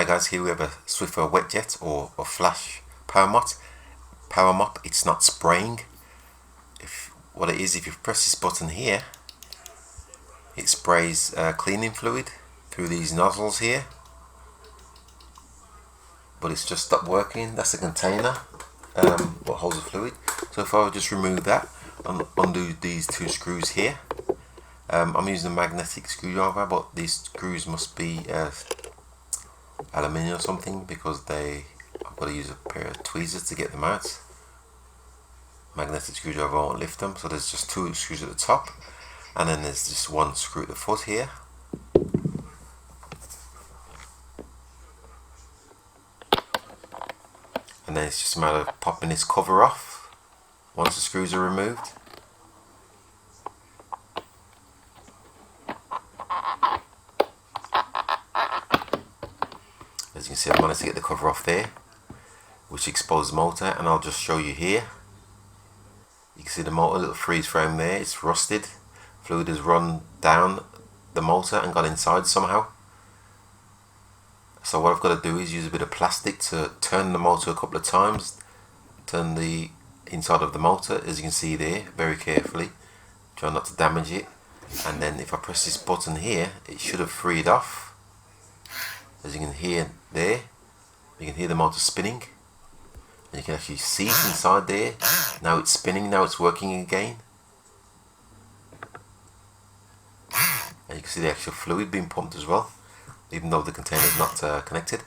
Hi guys, here we have a Swiffer WetJet or Flash PowerMop. It's not spraying. What it is, if you press this button here, it sprays cleaning fluid through these nozzles here. But it's just stopped working. That's the container what holds the fluid. So if I would just remove that and undo these two screws here. I'm using a magnetic screwdriver, but these screws must be aluminium or something, because I've got to use a pair of tweezers to get them out. Magnetic screwdriver won't lift them, so there's just two screws at the top, and then there's just one screw at the foot here. And then it's just a matter of popping this cover off once the screws are removed. As you can see, I managed to get the cover off there, which exposed the motor, and I'll just show you here. You can see the motor, little freeze frame there, it's rusted. Fluid has run down the motor and got inside somehow. So what I've got to do is use a bit of plastic to turn the motor a couple of times, turn the inside of the motor, as you can see there, very carefully, try not to damage it. And then if I press this button here, it should have freed off. As you can hear there, you can hear the motor spinning, and you can actually see it inside there. Now it's spinning, now it's working again, and you can see the actual fluid being pumped as well, even though the container is not connected.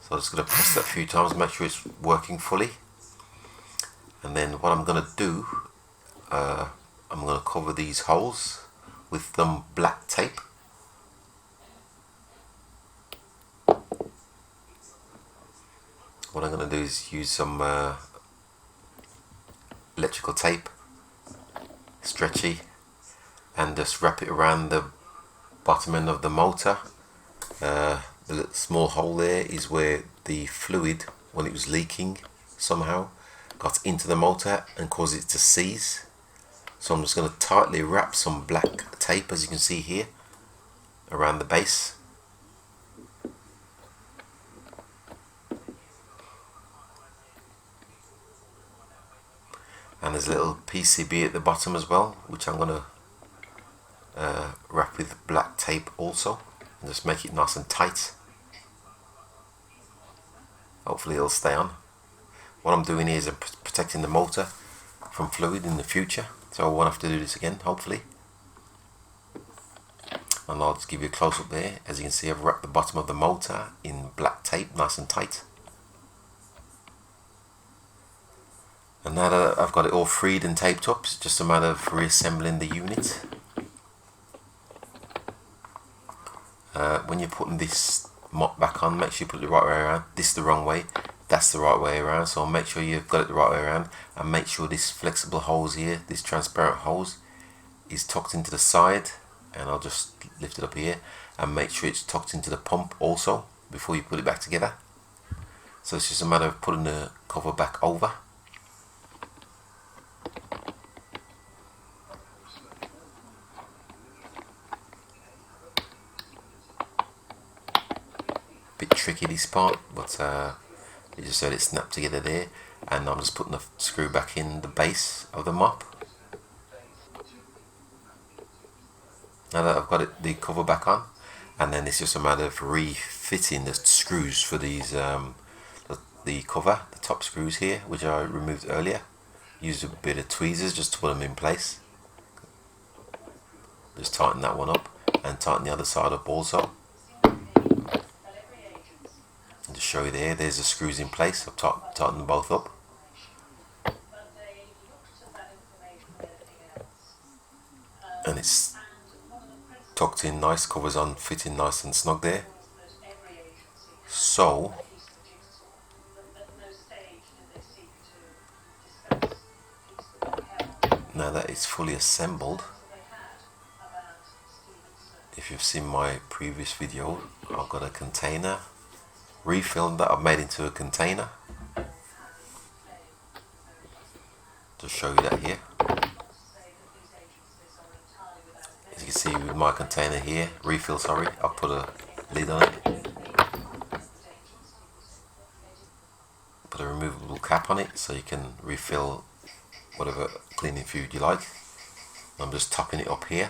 So I'm just going to press that a few times, make sure it's working fully. And then what I'm going to do, I'm going to cover these holes with some black tape. What I'm going to do is use some electrical tape, stretchy, and just wrap it around the bottom end of the motor. The little small hole there is where the fluid, when it was leaking somehow, got into the motor and caused it to seize. So I'm just going to tightly wrap some black tape, as you can see here, around the base. And there's a little PCB at the bottom as well, which I'm going to wrap with black tape also, and just make it nice and tight. Hopefully it'll stay on. What I'm doing here is I'm protecting the motor from fluid in the future, so I won't have to do this again, hopefully. And I'll just give you a close up there. As you can see, I've wrapped the bottom of the motor in black tape, nice and tight. And now that I've got it all freed and taped up, it's just a matter of reassembling the unit. When you're putting this mop back on, make sure you put it the right way around. This is the wrong way, that's the right way around, so make sure you've got it the right way around, and make sure this flexible hose here, this transparent hose, is tucked into the side. And I'll just lift it up here and make sure it's tucked into the pump also before you put it back together. So it's just a matter of putting the cover back over. Bit tricky this part, but you just let it snap together there, and I'm just putting the screw back in the base of the mop. Now that I've got the cover back on, and then it's just a matter of refitting the screws for these the cover, the top screws here, which I removed earlier. Used a bit of tweezers just to put them in place. Just tighten that one up and tighten the other side up also. And to show you there's the screws in place. I've tightened them both up. And it's tucked in nice, covers on, fitting nice and snug there. So now that it's fully assembled, if you've seen my previous video, I've got a container refilled that I've made into a container. Just show you that here. As you can see with my container here, refill, sorry, I'll put a lid on it. cap on it so you can refill whatever cleaning fluid you like. I'm just topping it up here.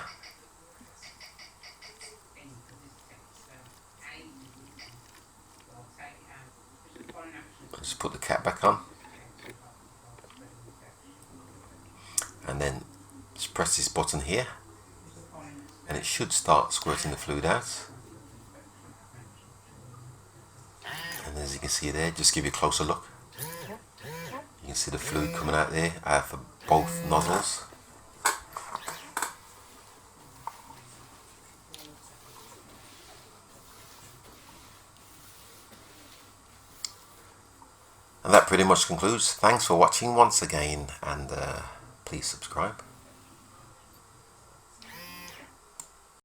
Just put the cap back on, and then just press this button here, and it should start squirting the fluid out. And as you can see there, just give you a closer look. You can see the fluid coming out there for both nozzles. And that pretty much concludes. Thanks for watching once again, and please subscribe.